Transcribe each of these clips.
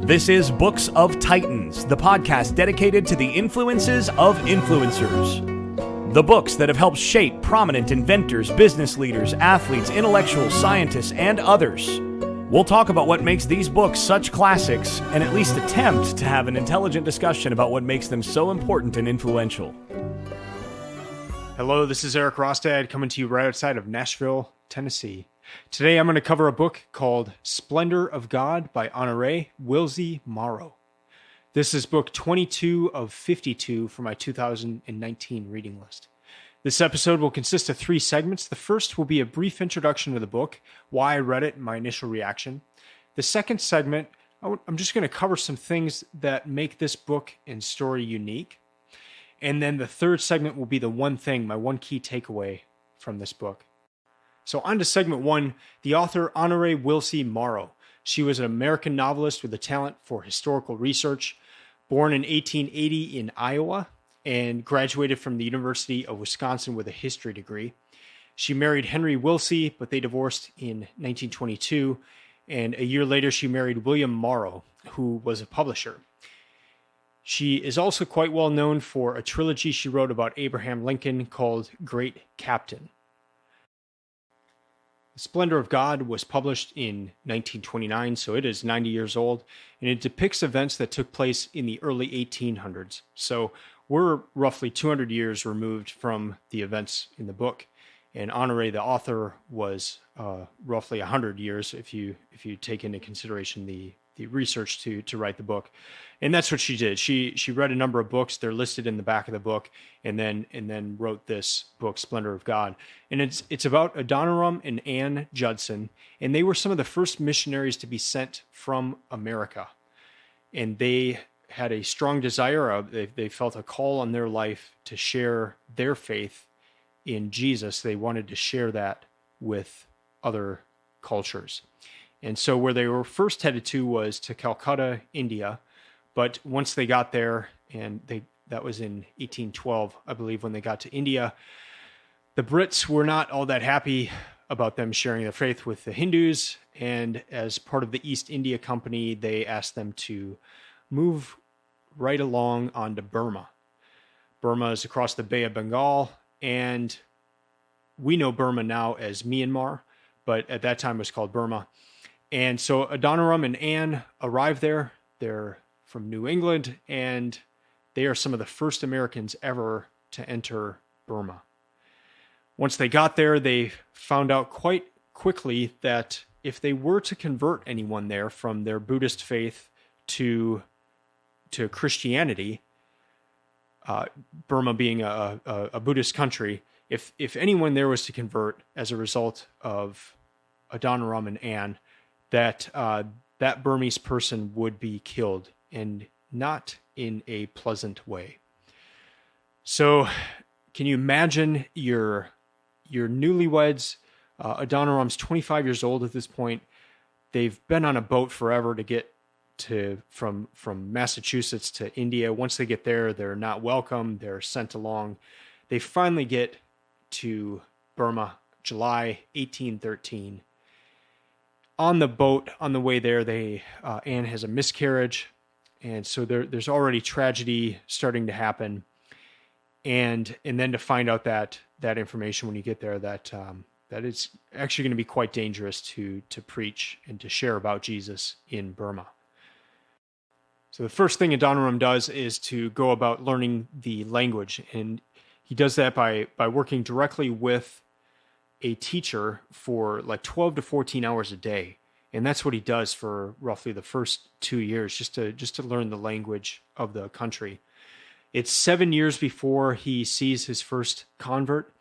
This is Books of Titans, the podcast dedicated to the influences of influencers. The books that have helped shape prominent inventors, business leaders, athletes, intellectuals, scientists, and others. We'll talk about what makes these books such classics, and at least attempt to have an intelligent discussion about what makes them so important and influential. Hello, this is Erik Rostad coming to you right outside of Nashville, Tennessee. Today I'm going to cover a book called Splendor of God by Honoré Willsie Morrow. This is book 22 of 52 for my 2019 reading list. This episode will consist of 3 segments. The first will be a brief introduction to the book, why I read it, and my initial reaction. The second segment, I'm just going to cover some things that make this book and story unique. And then the third segment will be the one thing, my one key takeaway from this book. So on to segment 1, the author Honoré Willsie Morrow. She was an American novelist with a talent for historical research, born in 1880 in Iowa, and graduated from the University of Wisconsin with a history degree. She married Henry Willsie, but they divorced in 1922, and a year later she married William Morrow, who was a publisher. She is also quite well known for a trilogy she wrote about Abraham Lincoln called Great Captain. The Splendor of God was published in 1929, so it is 90 years old, and it depicts events that took place in the early 1800s. So we're roughly 200 years removed from the events in the book, and Honoré, the author, was roughly 100 years if you take into consideration the research to write the book. And that's what she did. She read a number of books. They're listed in the back of the book, and then wrote this book, Splendor of God. And it's about Adoniram and Ann Judson, and they were some of the first missionaries to be sent from America. And they had a strong desire they felt a call on their life to share their faith in Jesus. They wanted to share that with other cultures. And so where they were first headed to was to Calcutta, India. But once they got there, and that was in 1812, I believe, when they got to India, the Brits were not all that happy about them sharing their faith with the Hindus. And as part of the East India Company, they asked them to move right along onto Burma. Burma is across the Bay of Bengal, and we know Burma now as Myanmar, but at that time it was called Burma. And so Adoniram and Ann arrived there. They're from New England, and they are some of the first Americans ever to enter Burma. Once they got there, they found out quite quickly that if they were to convert anyone there from their Buddhist faith to Christianity, Burma being a Buddhist country, if anyone there was to convert as a result of Adoniram and Ann, that Burmese person would be killed, and not in a pleasant way. So can you imagine your newlyweds? Adoniram's 25 years old at this point. They've been on a boat forever to get from Massachusetts to India. Once they get there, they're not welcome. They're sent along. They finally get to Burma, July 1813. On the boat, on the way there, Anne has a miscarriage, and so there's already tragedy starting to happen. And then to find out that information when you get there, that it's actually going to be quite dangerous to preach and to share about Jesus in Burma. So the first thing Adoniram does is to go about learning the language, and he does that by working directly with a teacher for like 12 to 14 hours a day. And that's what he does for roughly the first 2 years, just to learn the language of the country. It's 7 years before he sees his first convert.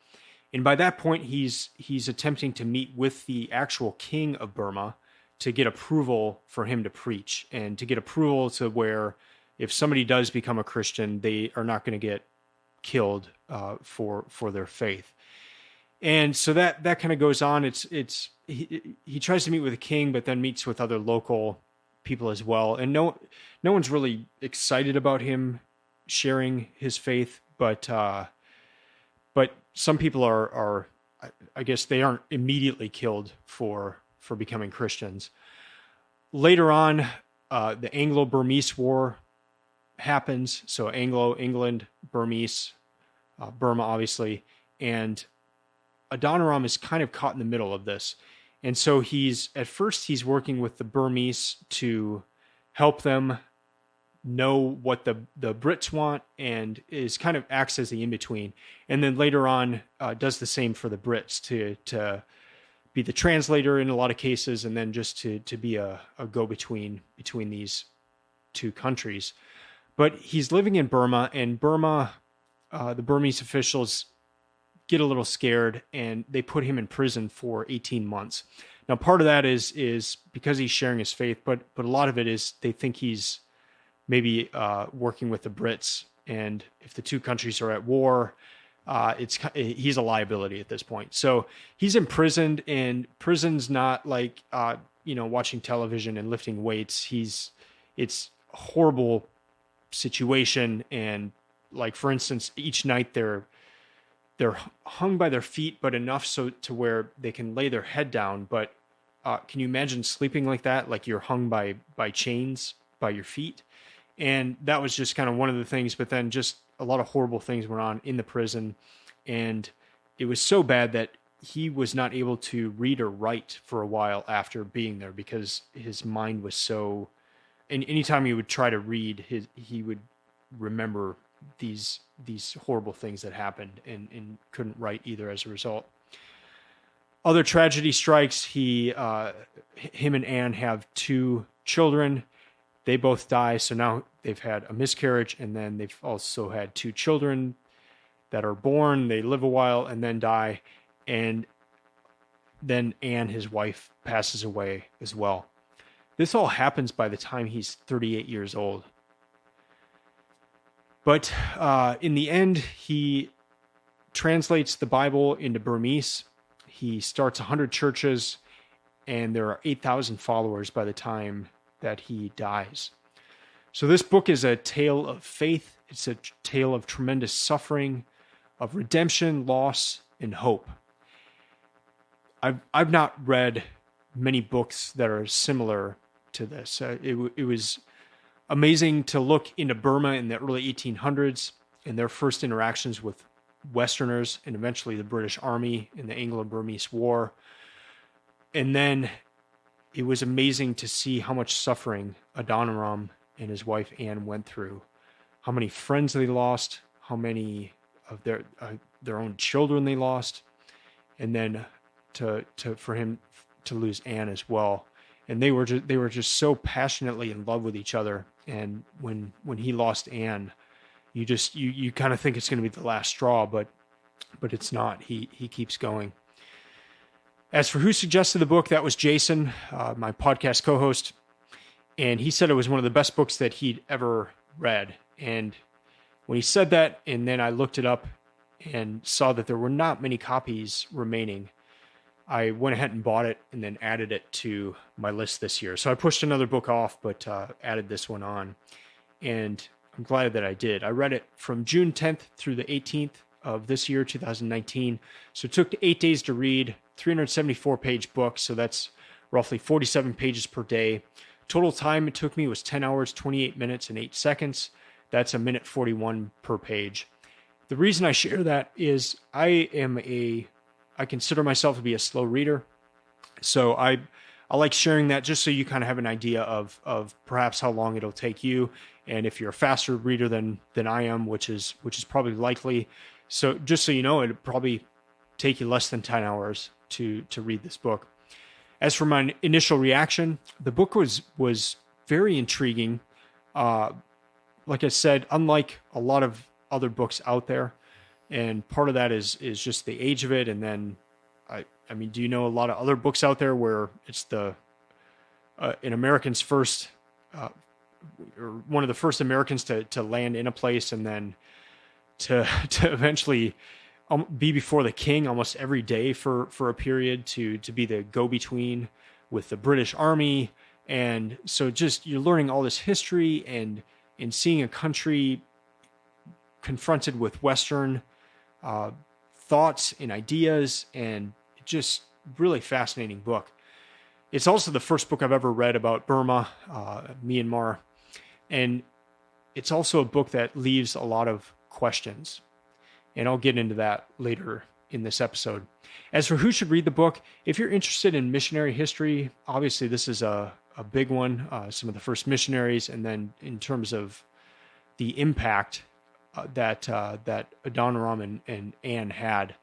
And by that point, he's attempting to meet with the actual king of Burma to get approval for him to preach, and to get approval to where if somebody does become a Christian, they are not going to get killed for their faith. And so that kind of goes on. He tries to meet with the king, but then meets with other local people as well. And no one's really excited about him sharing his faith, but some people are I guess they aren't immediately killed for becoming Christians. Later on, the Anglo-Burmese War happens. So Anglo, England, Burmese, Burma, obviously. And Adoniram is kind of caught in the middle of this. And so at first he's working with the Burmese to help them know what the Brits want, and is kind of acts as the in-between. And then later on does the same for the Brits to be the translator in a lot of cases, and then just to be a go-between between these two countries. But he's living in Burma, and the Burmese officials get a little scared, and they put him in prison for 18 months. Now, part of that is because he's sharing his faith, but a lot of it is they think he's maybe working with the Brits, and if the two countries are at war, he's a liability at this point. So he's imprisoned, and prison's not like watching television and lifting weights. It's a horrible situation, and like, for instance, each night they're hung by their feet, but enough so to where they can lay their head down. But can you imagine sleeping like that? Like you're hung by chains by your feet. And that was just kind of one of the things. But then just a lot of horrible things went on in the prison. And it was so bad that he was not able to read or write for a while after being there, because his mind was so... And anytime he would try to read, he would remember these horrible things that happened, and couldn't write either as a result. Other tragedy strikes. Him and Anne have 2 children. They both die. So now they've had a miscarriage, and then they've also had 2 children that are born. They live a while and then die. And then Anne, his wife, passes away as well. This all happens by the time he's 38 years old. But in the end, he translates the Bible into Burmese. He starts 100 churches, and there are 8,000 followers by the time that he dies. So this book is a tale of faith. It's a tale of tremendous suffering, of redemption, loss, and hope. I've not read many books that are similar to this. It was amazing to look into Burma in the early 1800s and their first interactions with Westerners, and eventually the British Army in the Anglo-Burmese War. And then it was amazing to see how much suffering Adoniram and his wife Anne went through, how many friends they lost, how many of their own children they lost, and then for him to lose Anne as well. And they were just so passionately in love with each other. And when he lost Anne, you kind of think it's going to be the last straw, but it's not. He keeps going. As for who suggested the book, that was Jason, my podcast co-host, and he said it was one of the best books that he'd ever read. And when he said that, and then I looked it up and saw that there were not many copies remaining, I went ahead and bought it and then added it to my list this year. So I pushed another book off, but added this one on. And I'm glad that I did. I read it from June 10th through the 18th of this year, 2019. So it took 8 days to read, 374-page book. So that's roughly 47 pages per day. Total time it took me was 10 hours, 28 minutes, and 8 seconds. That's a minute 41 per page. The reason I share that is I consider myself to be a slow reader. So I like sharing that just so you kind of have an idea of perhaps how long it'll take you. And if you're a faster reader than I am, which is probably likely. So just so you know, it'll probably take you less than 10 hours to read this book. As for my initial reaction, the book was very intriguing. Like I said, unlike a lot of other books out there, and part of that is just the age of it. And then, I mean, do you know a lot of other books out there where it's an American's first, or one of the first Americans to land in a place, and then to eventually be before the king almost every day for a period, to be the go-between with the British Army. And so just you're learning all this history and seeing a country confronted with Western thoughts and ideas, and just really fascinating book. It's also the first book I've ever read about Burma, Myanmar, and it's also a book that leaves a lot of questions. And I'll get into that later in this episode. As for who should read the book, if you're interested in missionary history, obviously this is a big one, some of the first missionaries, and then in terms of the impact that Adoniram and Anne had,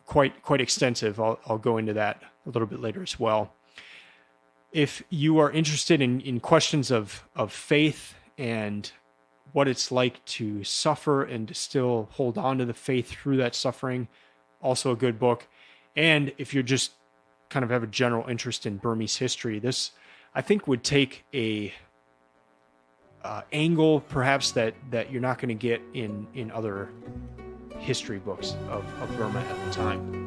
quite extensive. I'll go into that a little bit later as well. If you are interested in questions of faith and what it's like to suffer and to still hold on to the faith through that suffering, also a good book. And if you're just kind of have a general interest in Burmese history, this I think would take a angle perhaps that you're not going to get in other history books of Burma at the time.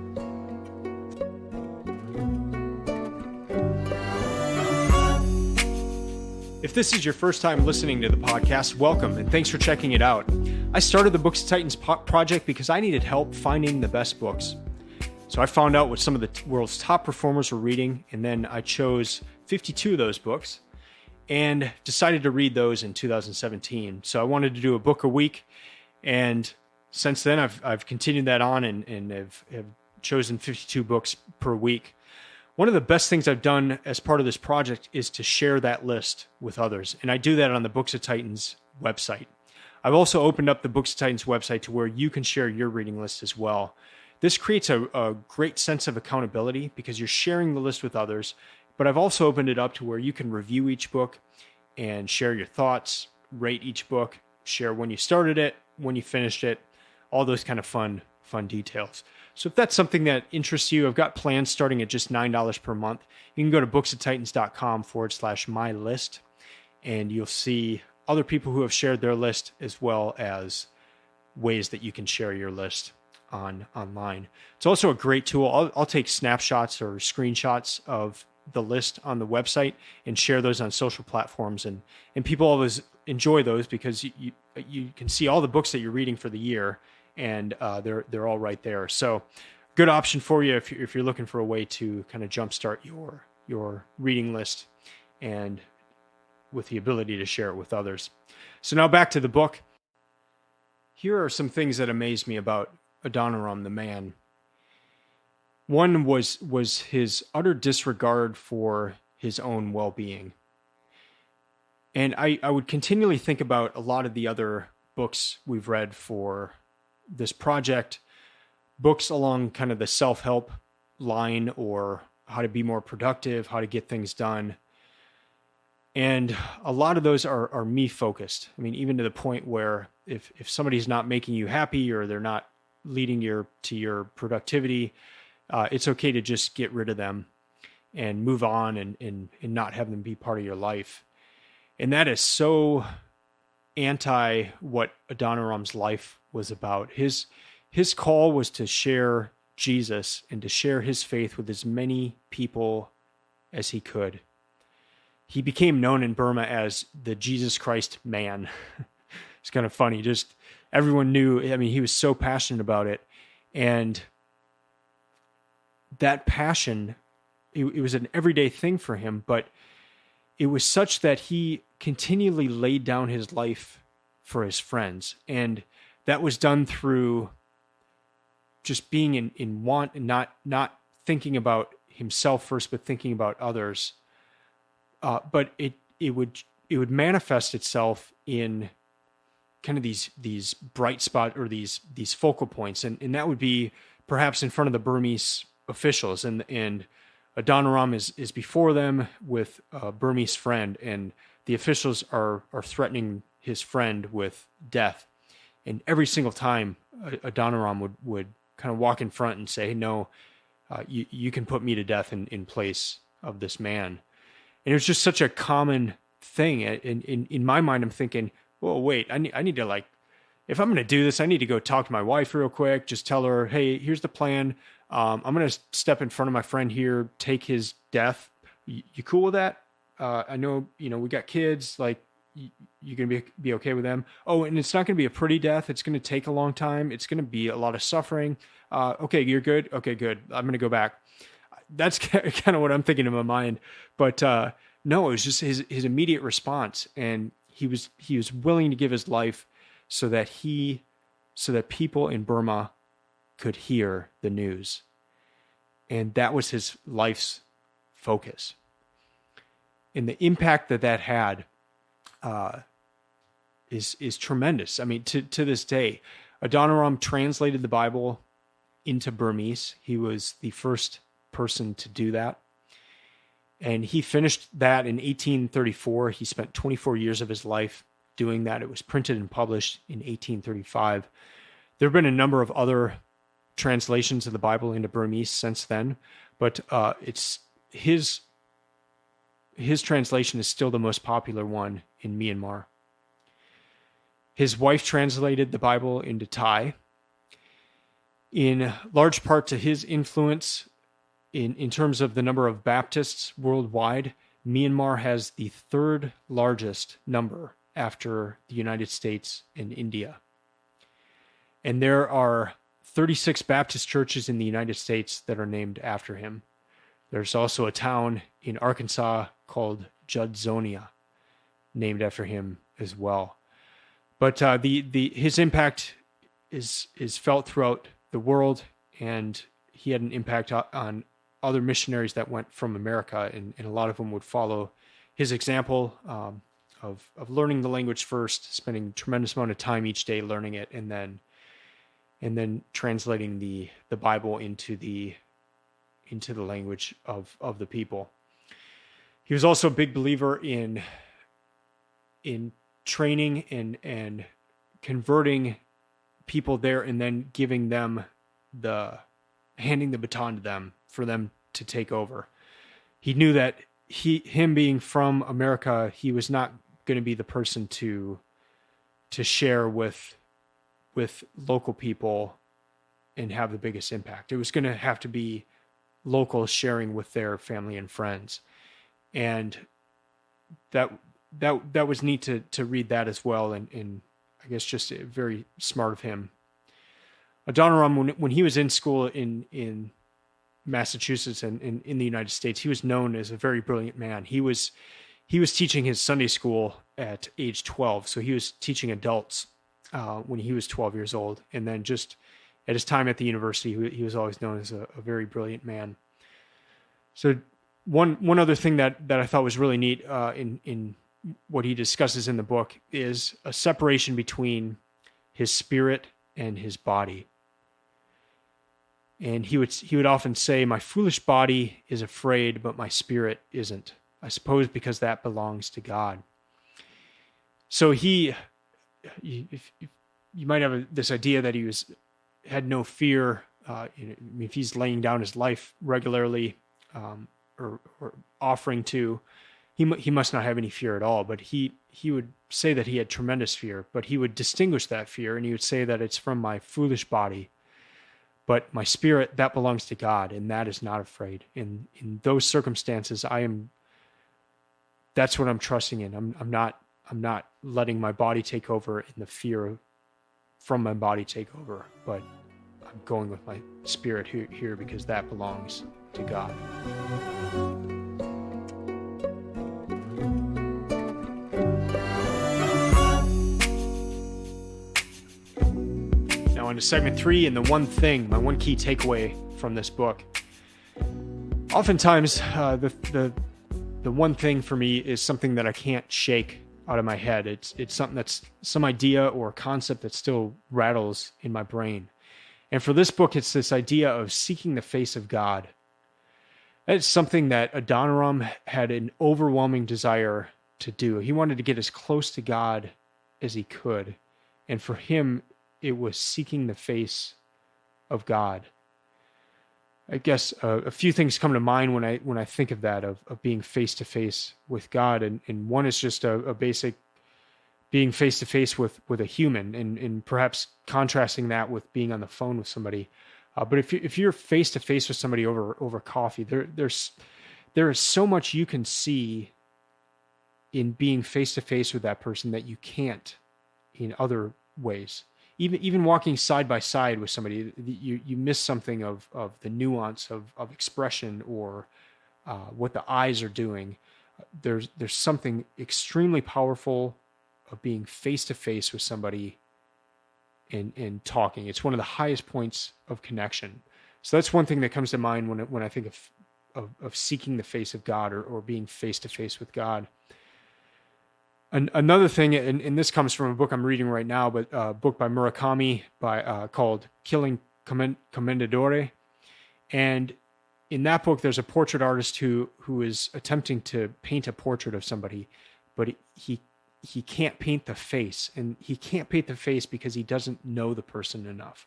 If this is your first time listening to the podcast, welcome and thanks for checking it out. I started the Books of Titans project because I needed help finding the best books. So I found out what some of the world's top performers were reading, and then I chose 52 of those books and decided to read those in 2017. So I wanted to do a book a week, and since then I've continued that on and have chosen 52 books per week. One of the best things I've done as part of this project is to share that list with others, and I do that on the Books of Titans website. I've also opened up the Books of Titans website to where you can share your reading list as well. This creates a great sense of accountability because you're sharing the list with others, but I've also opened it up to where you can review each book and share your thoughts, rate each book, share when you started it, when you finished it, all those kind of fun details. So if that's something that interests you, I've got plans starting at just $9 per month. You can go to booksoftitans.com/my list, and you'll see other people who have shared their list as well as ways that you can share your list online. It's also a great tool. I'll take snapshots or screenshots of the list on the website and share those on social platforms, and people always enjoy those because you can see all the books that you're reading for the year, and they're all right there. So good option for you if you're looking for a way to kind of jumpstart your reading list and with the ability to share it with others. So now back to the book. Here are some things that amaze me about Adoniram the man. One was his utter disregard for his own well-being. And I would continually think about a lot of the other books we've read for this project, books along kind of the self-help line or how to be more productive, how to get things done. And a lot of those are me focused. I mean, even to the point where if somebody's not making you happy or they're not leading to your productivity, it's okay to just get rid of them and move on and not have them be part of your life. And that is so anti what Adoniram's life was about. His call was to share Jesus and to share his faith with as many people as he could. He became known in Burma as the Jesus Christ man. It's kind of funny. Just everyone knew. I mean, he was so passionate about it. And that passion, it was an everyday thing for him, but it was such that he continually laid down his life for his friends. And that was done through just being in want and not thinking about himself first, but thinking about others. But it would manifest itself in kind of these bright spot or these focal points, and that would be perhaps in front of the Burmese officials, and Adoniram is before them with a Burmese friend, and the officials are threatening his friend with death, and every single time Adoniram would kind of walk in front and say, "No, you can put me to death in place of this man." And it was just such a common thing. In my mind, I'm thinking, "Whoa, wait! I need to, like, if I'm going to do this, I need to go talk to my wife real quick. Just tell her, hey, here's the plan. I'm going to step in front of my friend here, take his death. You cool with that? I know, we got kids. Like, you going to be okay with them? Oh, and it's not going to be a pretty death. It's going to take a long time. It's going to be a lot of suffering. Okay, you're good. Okay, good. I'm going to go back." that's kind of what I'm thinking in my mind. But no, it was just his immediate response, and he was willing to give his life so that people in Burma could hear the news, and that was his life's focus. And the impact that had is tremendous. I mean, to this day, Adoniram translated the Bible into Burmese. He was the first person to do that. And he finished that in 1834. He spent 24 years of his life doing that. It was printed and published in 1835. There have been a number of other translations of the Bible into Burmese since then, but it's his translation is still the most popular one in Myanmar. His wife translated the Bible into Thai. In large part to his influence, in terms of the number of Baptists worldwide, Myanmar has the third largest number after the United States and India. And there are 36 Baptist churches in the United States that are named after him. There's also a town in Arkansas called Judsonia, named after him as well. But his impact is felt throughout the world, and he had an impact on other missionaries that went from America, and a lot of them would follow his example of learning the language first, spending a tremendous amount of time each day learning it, and then translating the Bible into the language of the people. He was also a big believer in training and converting people there, and then giving them handing the baton to them for them to take over. He knew that him being from America, he was not going to be the person to share with local people and have the biggest impact. It was going to have to be locals sharing with their family and friends. And that was neat to read that as well, and I guess just very smart of him. Adoniram, when he was in school in Massachusetts and in the United States, he was known as a very brilliant man. He was teaching his Sunday school at age 12, so he was teaching adults when he was 12 years old. And then just at his time at the university, he was always known as a very brilliant man. So one other thing that I thought was really neat in what he discusses in the book is a separation between his spirit and his body. And he would often say, "My foolish body is afraid, but my spirit isn't. I suppose because that belongs to God." So you might have this idea that he had no fear. If he's laying down his life regularly or offering to, he must not have any fear at all. But he would say that he had tremendous fear, but he would distinguish that fear, and he would say that it's from my foolish body. But my spirit, that belongs to God, and that is not afraid. In those circumstances, that's what I'm trusting in. I'm not letting my body take over and the fear from my body take over, but I'm going with my spirit here because that belongs to God. Now into segment 3, and my one key takeaway from this book. Oftentimes, the one thing for me is something that I can't shake out of my head. It's something that's some idea or concept that still rattles in my brain. And for this book, it's this idea of seeking the face of God. It's something that Adoniram had an overwhelming desire to do. He wanted to get as close to God as he could. And for him, it was seeking the face of God. I guess a few things come to mind when I think of that, of being face to face with God, and one is just a basic being face to face with a human, and perhaps contrasting that with being on the phone with somebody. But if you're face to face with somebody over coffee, there is so much you can see in being face to face with that person that you can't in other ways. even walking side by side with somebody, you miss something of the nuance of expression or what the eyes are doing. There's something extremely powerful of being face to face with somebody and talking. It's one of the highest points of connection. So that's one thing that comes to mind when I think of seeking the face of God or being face to face with God. Another thing, and this comes from a book I'm reading right now, but a book by Murakami called Killing Commendatore. And in that book, there's a portrait artist who is attempting to paint a portrait of somebody, but he can't paint the face. And he can't paint the face because he doesn't know the person enough.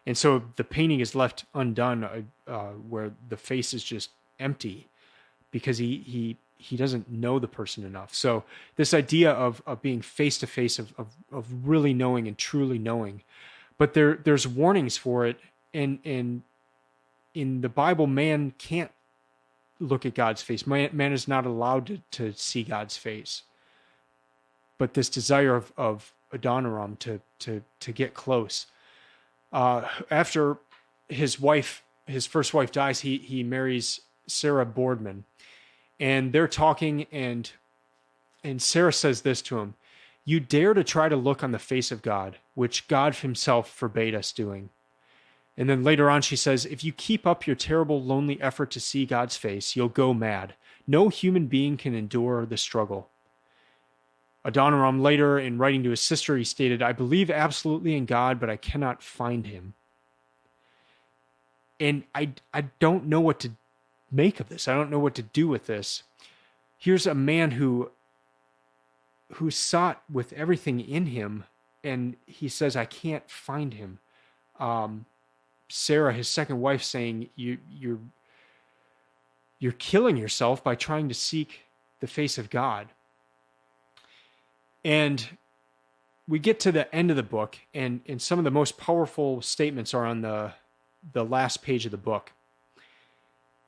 And so the painting is left undone where the face is just empty because he doesn't know the person enough. So this idea of being face to face, of really knowing and truly knowing, but there's warnings for it. And in the Bible, man can't look at God's face. Man is not allowed to see God's face. But this desire of Adoniram to get close. After his first wife dies, he marries Sarah Boardman. And they're talking, and Sarah says this to him: "You dare to try to look on the face of God, which God himself forbade us doing." And then later on she says, "If you keep up your terrible, lonely effort to see God's face, you'll go mad. No human being can endure the struggle." Adoniram later, in writing to his sister, he stated, "I believe absolutely in God, but I cannot find him." And I don't know what to make of this. I don't know what to do with this. Here's a man who sought with everything in him, and he says, "I can't find him." Sarah, his second wife, saying, "You're killing yourself by trying to seek the face of God." And we get to the end of the book, and some of the most powerful statements are on the last page of the book.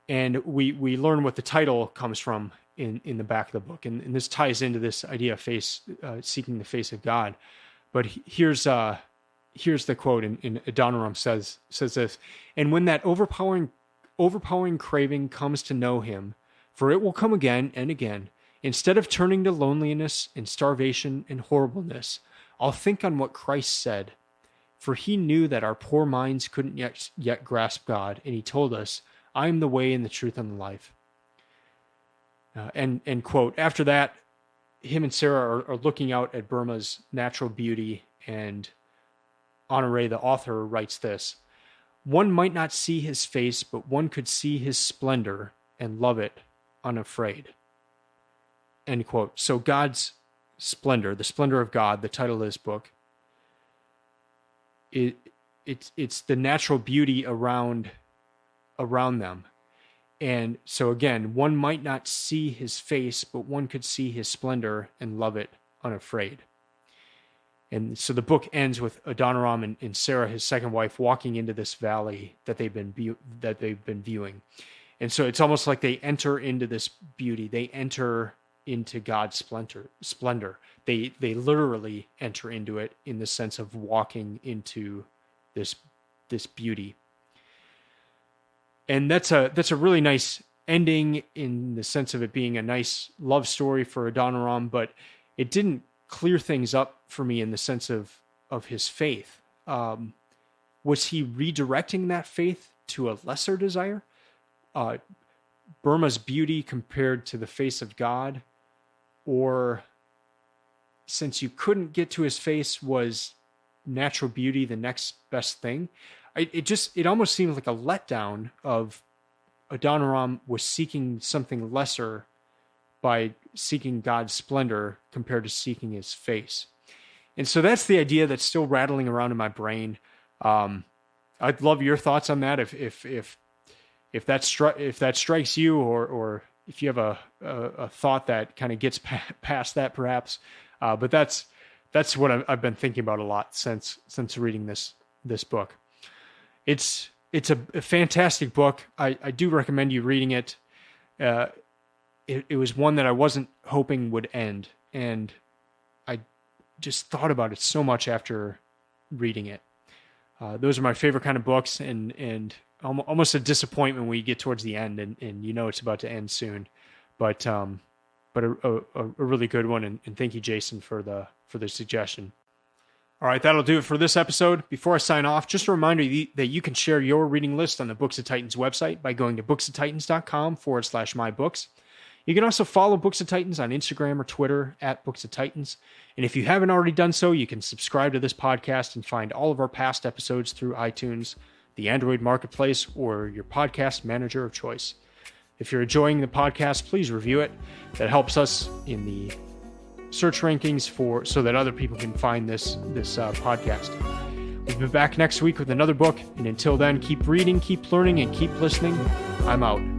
And we learn what the title comes from in the back of the book. And this ties into this idea of seeking the face of God. But here's the quote, and Adoniram says this: "And when that overpowering craving comes to know him, for it will come again and again, instead of turning to loneliness and starvation and horribleness, I'll think on what Christ said. For he knew that our poor minds couldn't yet grasp God, and he told us, 'I am the way and the truth and the life.'" End quote. After that, him and Sarah are looking out at Burma's natural beauty, and Honoré, the author, writes this: "One might not see his face, but one could see his splendor and love it unafraid." End quote. So God's splendor, the splendor of God, the title of this book, it's the natural beauty around them. And so again, one might not see his face, but one could see his splendor and love it unafraid. And so the book ends with Adoniram and Sarah, his second wife, walking into this valley that they've been viewing. And so it's almost like they enter into this beauty. They enter into God's splendor. They literally enter into it in the sense of walking into this beauty. And that's a really nice ending in the sense of it being a nice love story for Adoniram, but it didn't clear things up for me in the sense of his faith. Was he redirecting that faith to a lesser desire? Burma's beauty compared to the face of God? Or since you couldn't get to his face, was natural beauty the next best thing? It almost seemed like a letdown of Adoniram was seeking something lesser by seeking God's splendor compared to seeking his face. And so that's the idea that's still rattling around in my brain. I'd love your thoughts on that. If that strikes you, or if you have a thought that kind of gets past that, perhaps. But that's what I've been thinking about a lot since reading this book. It's a fantastic book. I do recommend you reading it. It was one that I wasn't hoping would end, and I just thought about it so much after reading it. Those are my favorite kind of books, and almost a disappointment when you get towards the end and you know it's about to end soon. But a really good one, and thank you, Jason, for the suggestion. All right, that'll do it for this episode. Before I sign off, just a reminder that you can share your reading list on the Books of Titans website by going to booksoftitans.com/mybooks. You can also follow Books of Titans on Instagram or Twitter @Books of Titans. And if you haven't already done so, you can subscribe to this podcast and find all of our past episodes through iTunes, the Android Marketplace, or your podcast manager of choice. If you're enjoying the podcast, please review it. That helps us in the search rankings so that other people can find this podcast. We'll be back next week with another book, and until then, keep reading, keep learning, and keep listening. I'm out.